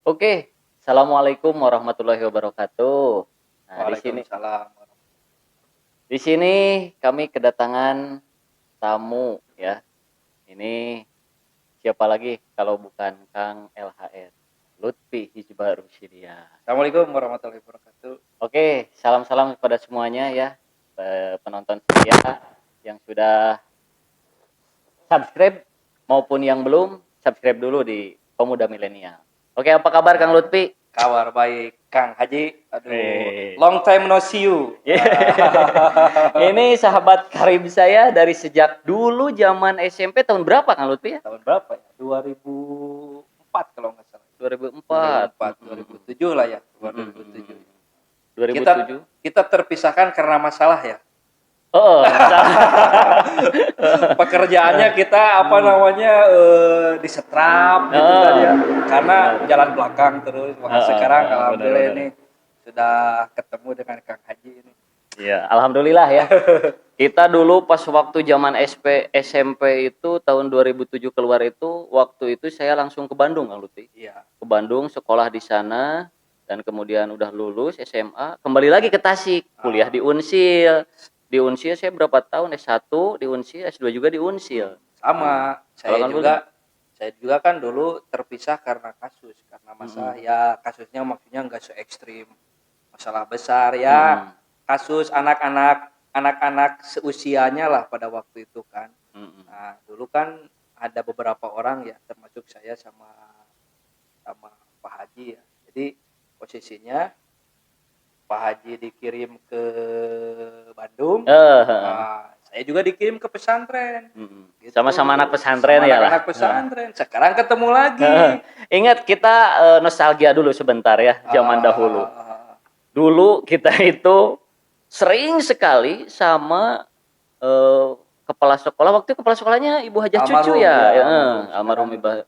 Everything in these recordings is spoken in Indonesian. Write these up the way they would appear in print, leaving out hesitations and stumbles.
Oke, assalamualaikum warahmatullahi wabarakatuh. Nah, Waalaikumsalam. di sini kami kedatangan tamu ya. Ini siapa lagi kalau bukan Kang LHR, Lutfi Hijbar Rusyidia. Assalamualaikum warahmatullahi wabarakatuh. Oke, salam-salam kepada semuanya ya, penonton setia yang sudah subscribe maupun yang belum subscribe dulu di Pemuda Milenial. Oke, apa kabar Kang Lutfi? Kabar baik, Kang Haji. Aduh, Eh, long time no see you. Ini sahabat karib saya dari sejak dulu zaman SMP tahun berapa Kang Lutfi ya? Tahun berapa ya? 2004 kalau nggak salah. 2004. 2004, 2007 lah ya. 2007. Kita 2007. kita terpisahkan karena masalah ya. Oh, Pekerjaannya kita apa namanya disetrap gitu kan ya. Karena jalan belakang terus. Maka sekarang alhamdulillah benar. ini sudah ketemu dengan Kang Haji ini. Iya, alhamdulillah ya. Kita dulu pas waktu zaman SMP itu tahun 2007 keluar itu, waktu itu saya langsung ke Bandung Kang Lutfi. Iya. Ke Bandung, sekolah di sana, dan kemudian udah lulus SMA, kembali lagi ke Tasik, kuliah di Unsil. Di Unsil saya berapa tahun? S1 di Unsil, S2 juga di Unsil. Sama, Kalau kan Lutfi? saya juga kan dulu terpisah karena kasus, karena masalah ya kasusnya maksudnya nggak se ekstrim masalah besar ya, kasus anak-anak seusianya lah pada waktu itu kan. Nah dulu kan ada beberapa orang ya termasuk saya sama sama Pak Haji ya. Jadi posisinya Pak Haji dikirim ke Bandung, saya juga dikirim ke pesantren. Gitu. Sama-sama anak pesantren sama ya lah. Anak pesantren. Sekarang ketemu lagi. Ingat kita nostalgia dulu sebentar ya, zaman dahulu. Dulu kita itu sering sekali sama kepala sekolah. Waktu itu kepala sekolahnya Ibu Hajah Cucu ya, almarhum Ibu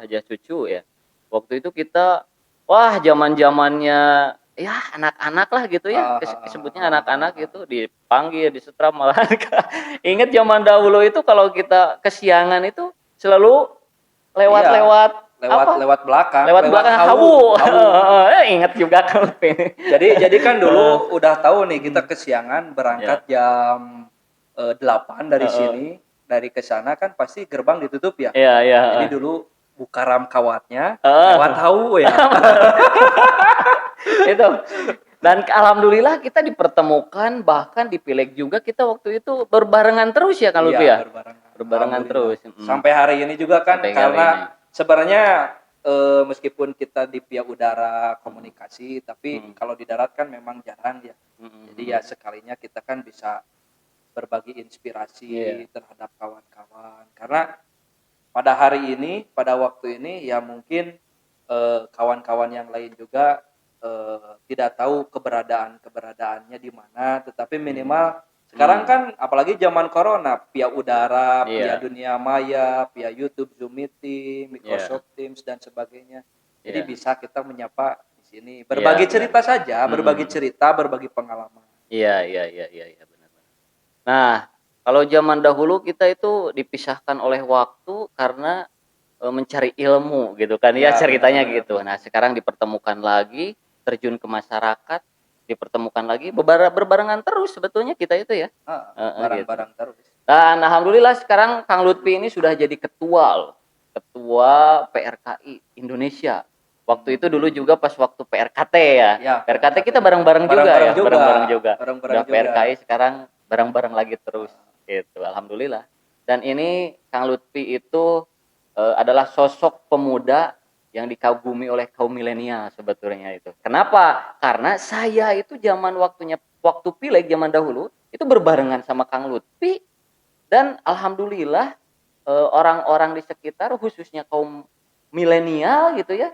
Hajah Cucu ya. Waktu itu kita, wah zaman-zamannya ya anak-anak lah gitu ya, sebutnya anak-anak gitu, dipanggil, disetrap malah. Ingat zaman dahulu itu kalau kita kesiangan itu selalu lewat-lewat lewat belakang, lewat belakang hawu. Ingat juga kalau jadi kan dulu udah tahu nih kita kesiangan berangkat jam 8 dari sini, dari ke sana kan pasti gerbang ditutup ya. Iya. Jadi dulu buka ram kawatnya lewat hawu ya. Itu. Dan alhamdulillah kita dipertemukan, bahkan di Pileg juga kita waktu itu berbarengan terus ya kalau iya, ya. Berbarengan terus. Sampai hari ini juga kan, karena sebenarnya meskipun kita di via udara komunikasi, tapi kalau di darat kan memang jarang ya. Jadi ya sekalinya kita kan bisa berbagi inspirasi terhadap kawan-kawan. Karena pada hari ini, pada waktu ini ya mungkin kawan-kawan yang lain juga tidak tahu keberadaannya di mana, tetapi minimal sekarang kan apalagi zaman corona, via udara, via dunia maya, via YouTube, Zoom Meeting, Microsoft Teams dan sebagainya. Jadi bisa kita menyapa di sini, berbagi cerita saja, berbagi cerita, berbagi pengalaman. Iya, benar. Nah, kalau zaman dahulu kita itu dipisahkan oleh waktu karena mencari ilmu gitu kan ya, ceritanya benar, gitu. Nah, sekarang dipertemukan lagi, terjun ke masyarakat, dipertemukan lagi, berbarengan terus sebetulnya kita itu ya. Barang-barang gitu. Terus. Dan alhamdulillah sekarang Kang Lutfi ini sudah jadi ketua PRKI Indonesia. Waktu itu dulu juga pas waktu PRKT ya. PRKT kita bareng-bareng juga ya, bareng-bareng juga. Udah PRKI sekarang bareng-bareng lagi terus gitu. Alhamdulillah. Dan ini Kang Lutfi itu adalah sosok pemuda yang dikagumi oleh kaum milenial sebetulnya itu. Kenapa? Karena saya itu waktu pileg zaman dahulu itu berbarengan sama Kang Lutfi, dan alhamdulillah orang-orang di sekitar khususnya kaum milenial gitu ya,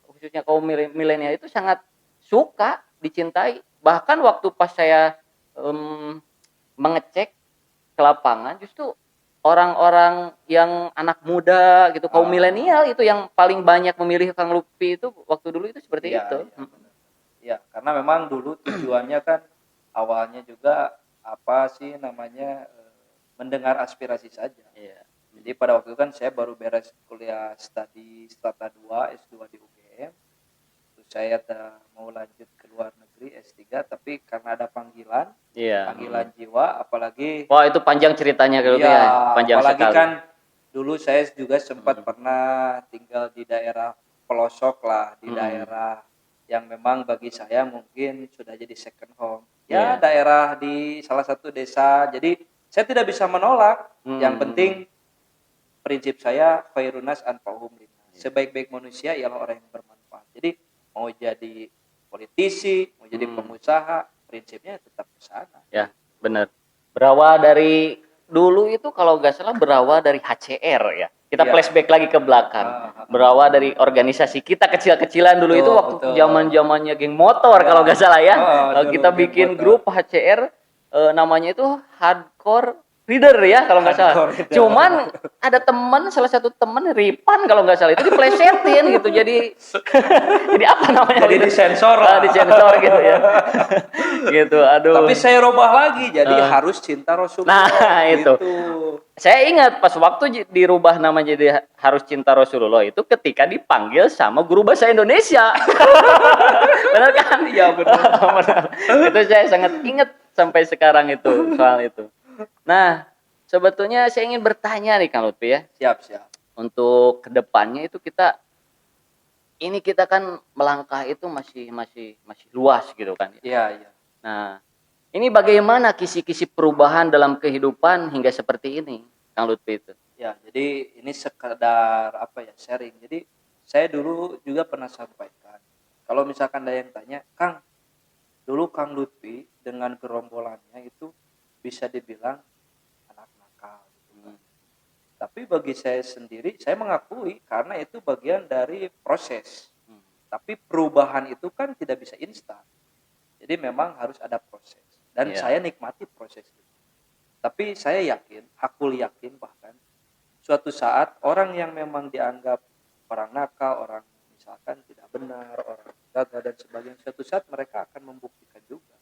khususnya kaum milenial itu sangat suka, dicintai. Bahkan waktu pas saya mengecek ke lapangan, justru orang-orang yang anak muda gitu, kaum milenial itu yang paling banyak memilih Kang Lutfi itu waktu dulu itu seperti itu. Iya, karena memang dulu tujuannya kan awalnya juga apa sih namanya mendengar aspirasi saja. Jadi pada waktu itu kan saya baru beres kuliah studi Strata 2 S2 di UGM. saya mau lanjut ke luar negeri S3, tapi karena ada panggilan jiwa, apalagi itu panjang ceritanya kalau panjang apalagi sekali. Kan dulu saya juga sempat pernah tinggal di daerah pelosok lah, di daerah yang memang bagi saya mungkin sudah jadi second home. Daerah di salah satu desa. Jadi saya tidak bisa menolak. Yang penting prinsip saya khairunas anfa'uhum linnas. Sebaik-baik manusia ialah orang yang bermanfaat. Jadi mau jadi politisi, mau jadi pengusaha, prinsipnya tetap ke sana. Ya, benar. Berawal dari dulu itu kalau nggak salah berawal dari HCR ya. Kita flashback lagi ke belakang. Berawal dari organisasi kita kecil-kecilan dulu itu waktu zaman-zamannya geng motor kalau nggak salah ya. Kita bikin grup HCR namanya itu Hardcore Reader ya kalau nggak salah. Cuman ada teman, salah satu teman Ripan kalau nggak salah itu diplesetin gitu. Jadi apa namanya? Jadi disensor gitu ya. Gitu, aduh. Tapi saya rubah lagi jadi harus cinta Rasulullah. Nah, itu. Saya ingat pas waktu dirubah nama jadi harus cinta Rasulullah itu ketika dipanggil sama guru bahasa Indonesia. Benar kan? Iya, benar. Itu saya sangat ingat sampai sekarang itu soal itu. Nah, sebetulnya saya ingin bertanya nih Kang Lutfi ya. Siap. Untuk kedepannya itu kita kan melangkah itu masih luas gitu kan. Iya. Nah, ini bagaimana kisi-kisi perubahan dalam kehidupan hingga seperti ini, Kang Lutfi itu? Ya, jadi ini sekedar sharing. Jadi saya dulu juga pernah sampaikan. Kalau misalkan ada yang tanya, Kang, dulu Kang Lutfi dengan gerombolannya itu bisa dibilang anak nakal gitu kan. Tapi bagi saya sendiri, saya mengakui karena itu bagian dari proses. Tapi perubahan itu kan tidak bisa instan. Jadi memang harus ada proses. Dan saya nikmati proses itu. Tapi saya yakin, hakul yakin bahkan suatu saat orang yang memang dianggap orang nakal, orang misalkan tidak benar, orang gagal dan sebagainya, suatu saat mereka akan membuktikan juga.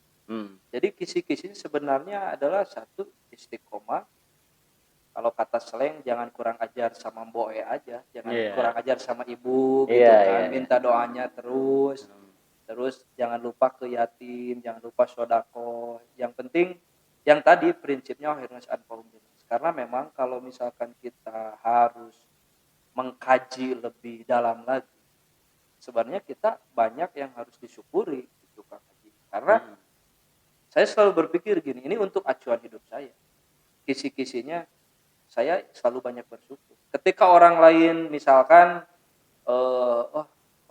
Jadi kisi-kisi sebenarnya adalah satu, istiqomah. Kalau kata slang, jangan kurang ajar sama mboe aja, jangan kurang ajar sama ibu gitu kan. Minta doanya terus jangan lupa ke yatim, jangan lupa sodako. Yang penting yang tadi prinsipnya khairunas anfa'uhum linnas. Karena memang kalau misalkan kita harus mengkaji lebih dalam lagi, sebenarnya kita banyak yang harus disyukuri gitu Kang Haji. Karena saya selalu berpikir gini, ini untuk acuan hidup saya. Kisi-kisinya saya selalu banyak bersyukur. Ketika orang lain misalkan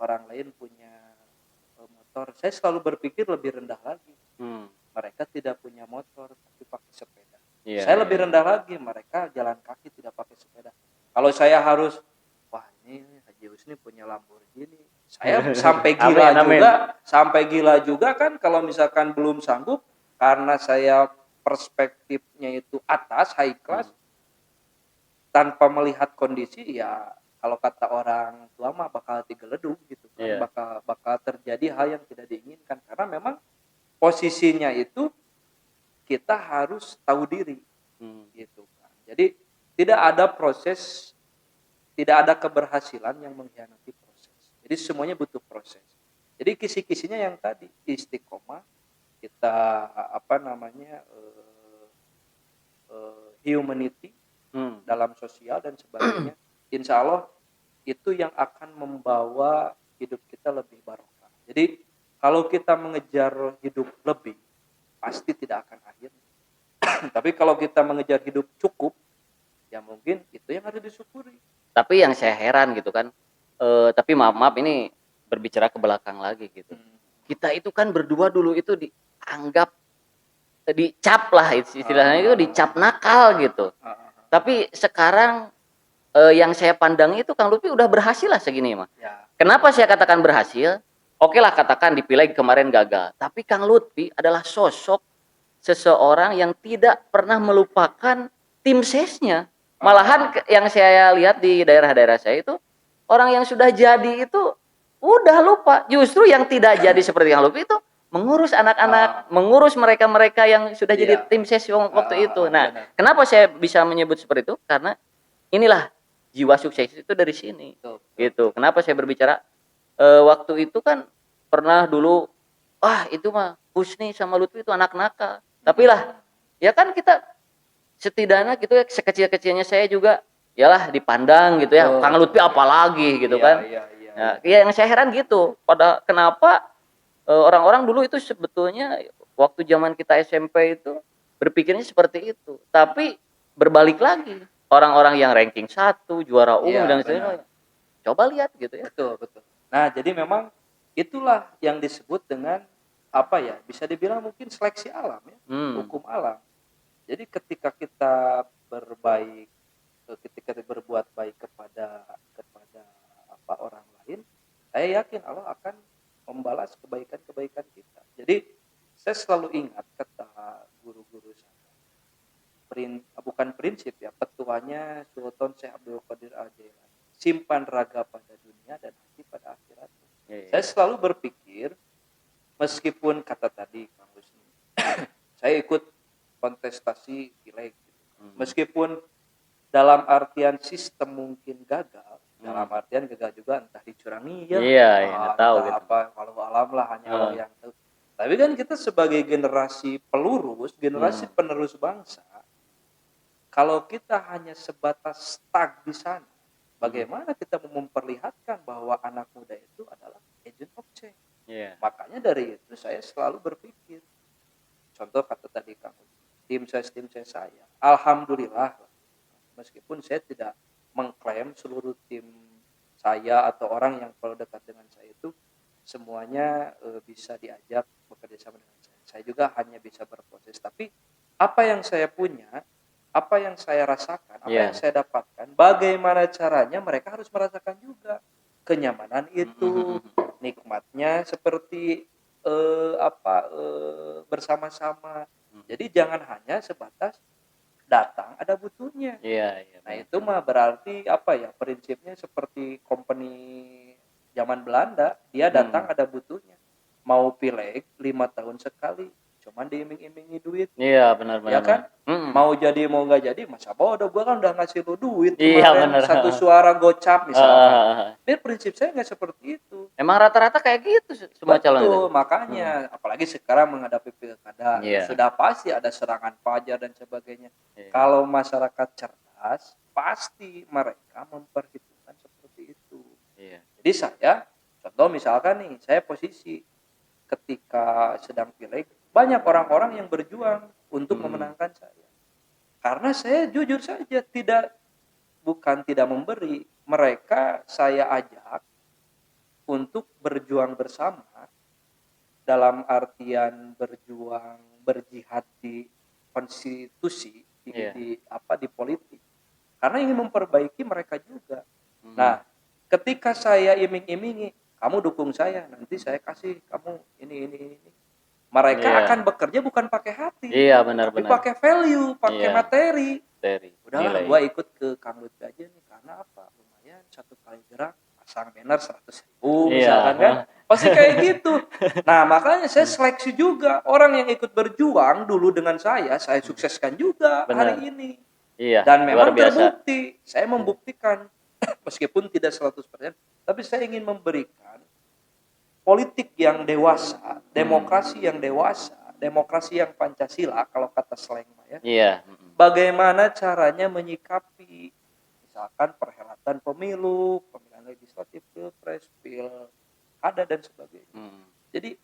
orang lain punya motor, saya selalu berpikir lebih rendah lagi. Mereka tidak punya motor tapi pakai sepeda. Saya lebih rendah lagi, mereka jalan kaki tidak pakai sepeda. Kalau saya harus, wah ini Haji Husni punya Lamborghini, saya sampai gila juga kan kalau misalkan belum sanggup karena saya perspektifnya itu atas high class tanpa melihat kondisi ya kalau kata orang tua mah bakal digeleduk gitu kan. Bakal terjadi hal yang tidak diinginkan karena memang posisinya itu kita harus tahu diri gitu kan. Jadi tidak ada proses, tidak ada keberhasilan yang mengkhianati proses. Jadi semuanya butuh proses. Jadi kisi-kisinya yang tadi istiqomah, kita humanity dalam sosial dan sebagainya. Insya Allah itu yang akan membawa hidup kita lebih barokah. Jadi kalau kita mengejar hidup lebih pasti tidak akan akhir. Tapi kalau kita mengejar hidup cukup, ya mungkin itu yang harus disyukuri. Tapi yang saya heran gitu kan, tapi maaf ini berbicara ke belakang lagi gitu. Kita itu kan berdua dulu itu dianggap dicap lah istilahnya itu dicap nakal gitu. Tapi sekarang yang saya pandang itu Kang Lutfi udah berhasil lah segini mah. Kenapa saya katakan berhasil? Oke lah katakan di pileg kemarin gagal. Tapi Kang Lutfi adalah sosok seseorang yang tidak pernah melupakan tim sesnya. Malahan yang saya lihat di daerah-daerah saya itu orang yang sudah jadi itu udah lupa. Justru yang tidak jadi seperti Kang Lutfi itu mengurus anak-anak, mengurus mereka-mereka yang sudah jadi tim ses waktu itu. Nah, kenapa saya bisa menyebut seperti itu? Karena inilah jiwa sukses itu dari sini. Gitu. Kenapa saya berbicara waktu itu kan pernah dulu, itu mah Husni sama Lutfi itu anak nakal. Tapi lah, ya kan kita setidaknya gitu ya, sekecil-kecilnya saya juga yalah dipandang gitu ya. Kang Lutfi apalagi gitu kan. Nah, ya yang saya heran gitu. Pada kenapa orang-orang dulu itu sebetulnya waktu zaman kita SMP itu berpikirnya seperti itu. Tapi berbalik lagi, orang-orang yang ranking 1, juara umum dan sebagainya. Coba lihat gitu ya. Betul. Nah, jadi memang itulah yang disebut dengan apa ya? Bisa dibilang mungkin seleksi alam ya, hukum alam. Jadi ketika kita berbuat baik kepada orang lain, saya yakin Allah akan membalas kebaikan-kebaikan kita. Jadi saya selalu ingat kata guru-guru saya, bukan prinsip ya, petuanya Sultan Syekh Abdul Qadir Al-Jailani, simpan raga pada dunia dan hati pada akhirat. Saya selalu berpikir, meskipun kata tadi Kang Husni, saya ikut kontestasi pileg, meskipun dalam artian sistem mungkin gagal, dalam artian gagal juga entah dicurangi ya, tahu gitu. Apa kalau alam lah, hanya Allah yang tahu. Tapi kan kita sebagai generasi pelurus, generasi penerus bangsa, kalau kita hanya sebatas stuck di sana, bagaimana kita memperlihatkan bahwa anak muda itu adalah agent of change? Makanya dari itu saya selalu berpikir, contoh kata tadi Kang, tim saya, alhamdulillah, meskipun saya tidak mengklaim seluruh tim saya atau orang yang kalau dekat dengan saya itu semuanya bisa diajak bekerja sama dengan saya. Saya juga hanya bisa berproses. Tapi apa yang saya punya, apa yang saya rasakan, apa yang saya dapatkan, bagaimana caranya mereka harus merasakan juga kenyamanan itu, nikmatnya seperti bersama-sama. Jadi jangan hanya sebatas datang ada butuhnya. Nah itu mah berarti prinsipnya seperti company zaman Belanda, dia datang ada butuhnya. Mau pileg 5 tahun sekali, cuman diiming-imingi duit. Benar. Ya kan? Mau jadi mau nggak jadi, masa bodoh, gua kan udah ngasih lu duit kemarin, satu suara gocap misalkan. Tapi prinsip saya nggak seperti itu. Emang rata-rata kayak gitu semua calon itu. Betul, makanya apalagi sekarang menghadapi pilkada, sudah pasti ada serangan fajar dan sebagainya. Kalau masyarakat cerdas, pasti mereka memperhitungkan seperti itu. Jadi saya, contoh misalkan nih, saya posisi ketika sedang pileg, banyak orang-orang yang berjuang untuk memenangkan saya. Karena saya jujur saja bukan tidak memberi, mereka saya ajak untuk berjuang bersama, dalam artian berjihad di konstitusi, di politik, karena ingin memperbaiki mereka juga. Nah, ketika saya iming-imingi, kamu dukung saya, nanti saya kasih kamu ini, mereka akan bekerja bukan pakai hati, tapi pakai value, pakai materi. Udahlah, gua ikut ke Kang Lutfi aja nih, karena apa? Lumayan, satu kali gerak pasang banner 100.000 misalkan kan, pasti kayak gitu. Nah makanya saya seleksi juga orang yang ikut berjuang dulu dengan saya sukseskan juga hari ini. Dan memang terbukti, saya membuktikan meskipun tidak 100%, tapi saya ingin memberikan politik yang dewasa, demokrasi yang dewasa, demokrasi yang Pancasila kalau kata slang ya. Bagaimana caranya menyikapi misalkan perhelatan pemilu, pemilihan legislatif, pilpres, pilkada dan sebagainya. Jadi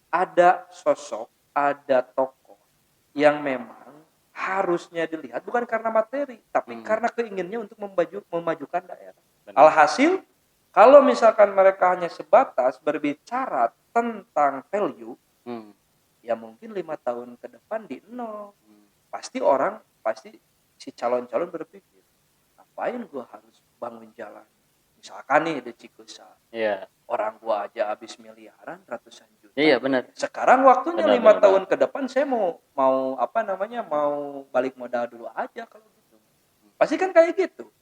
ada sosok, ada tokoh yang memang harusnya dilihat bukan karena materi, tapi karena keinginannya untuk memajukan daerah. Alhasil, kalau misalkan mereka hanya sebatas berbicara tentang value, ya mungkin 5 tahun ke depan di nol. Pasti si calon-calon berpikir, ngapain gua harus bangun jalan? Misalkan nih di Cikusa, orang gua aja habis miliaran, ratusan juta. Benar. Sekarang waktunya 5 tahun ke depan saya mau balik modal dulu aja kalau gitu. Pasti kan kayak gitu.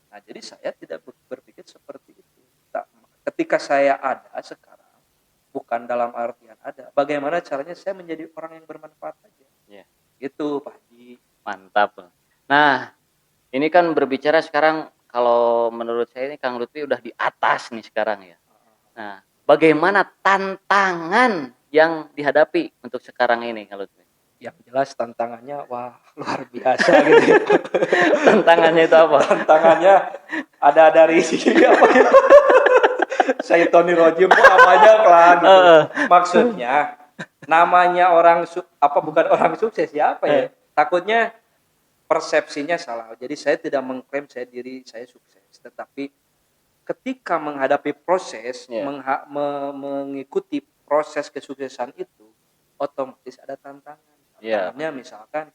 Nah, jadi saya tidak berpikir seperti itu. Nah, ketika saya ada sekarang, bukan dalam artian ada, bagaimana caranya saya menjadi orang yang bermanfaat aja. Gitu, Pak Haji. Mantap. Nah, ini kan berbicara sekarang, kalau menurut saya ini Kang Lutfi udah di atas nih sekarang ya. Nah, bagaimana tantangan yang dihadapi untuk sekarang ini kalau yang jelas tantangannya wah luar biasa gitu ya. Tantangannya itu apa? Tantangannya ada dari apa ya? Tony Rojim banyak lah gitu. Maksudnya namanya orang bukan orang sukses ya apa ya? Takutnya persepsinya salah. Jadi saya tidak mengklaim saya sukses, tetapi ketika menghadapi proses, mengikuti proses kesuksesan itu, otomatis ada tantangan. Tantangannya misalkan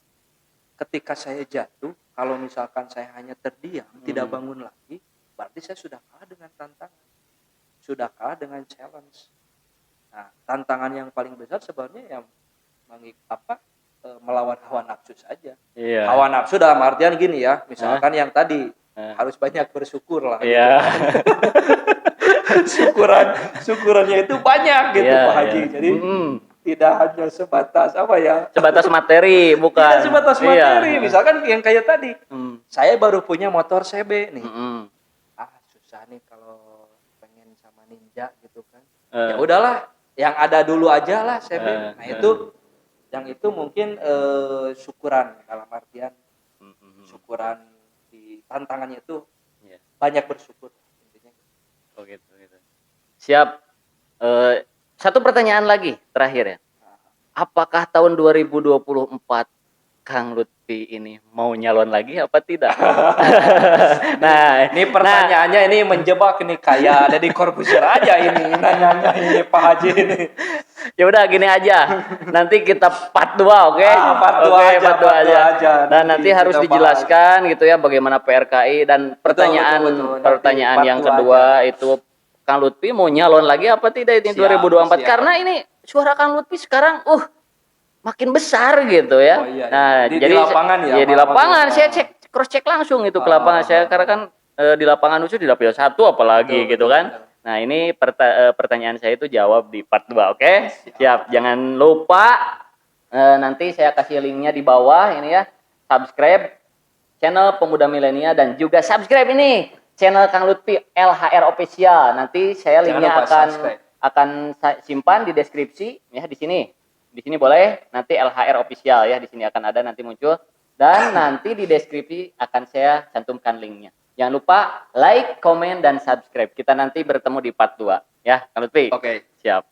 ketika saya jatuh, kalau misalkan saya hanya terdiam, tidak bangun lagi, berarti saya sudah kalah dengan tantangan. Sudah kalah dengan challenge. Nah, tantangan yang paling besar sebenarnya yang melawan hawa nafsu saja. Hawa nafsu dalam artian gini ya, misalkan yang tadi harus banyak bersyukur lah. Syukurannya itu banyak gitu Pak Haji. Jadi tidak hanya sebatas materi, bukan. Tidak sebatas materi. Misalkan yang kayak tadi, saya baru punya motor CB nih. Susah nih kalau pengen sama Ninja gitu kan. Ya udahlah, yang ada dulu aja lah CB. Nah itu mungkin syukuran dalam artian syukuran di tantangannya itu banyak bersyukur intinya. Gitu. Siap. Satu pertanyaan lagi terakhir ya. Apakah tahun 2024 Kang Lutfi ini mau nyalon lagi apa tidak? Ini pertanyaannya ini menjebak nih kayak ada di Corbusier aja ini nanyanya ini Pak Haji ini. Ya udah gini aja. Nanti kita part 2, oke? Part 2 aja. Dan nanti harus dijelaskan gitu ya bagaimana PRKI dan pertanyaan yang kedua itu Kang Lutfi mau nyalon lagi apa tidak ini 2024? Karena ini suara Kang Lutfi sekarang makin besar gitu ya. Nah, jadi di lapangan ya. Di lapangan saya cross check langsung itu ke lapangan saya karena kan di lapangan khusus di Dapil 1 apalagi gitu kan. Nah, ini pertanyaan saya itu jawab di part 2, oke? Siap. Jangan lupa nanti saya kasih linknya di bawah ini ya. Subscribe channel Pemuda Milenial dan juga subscribe ini channel Kang Lutfi LHR Official. Nanti saya linknya akan simpan di deskripsi ya di sini. Di sini boleh nanti LHR Official ya di sini akan ada nanti muncul dan nanti di deskripsi akan saya cantumkan linknya. Jangan lupa like, komen dan subscribe. Kita nanti bertemu di part 2 ya Kang Lutfi. Oke. Siap.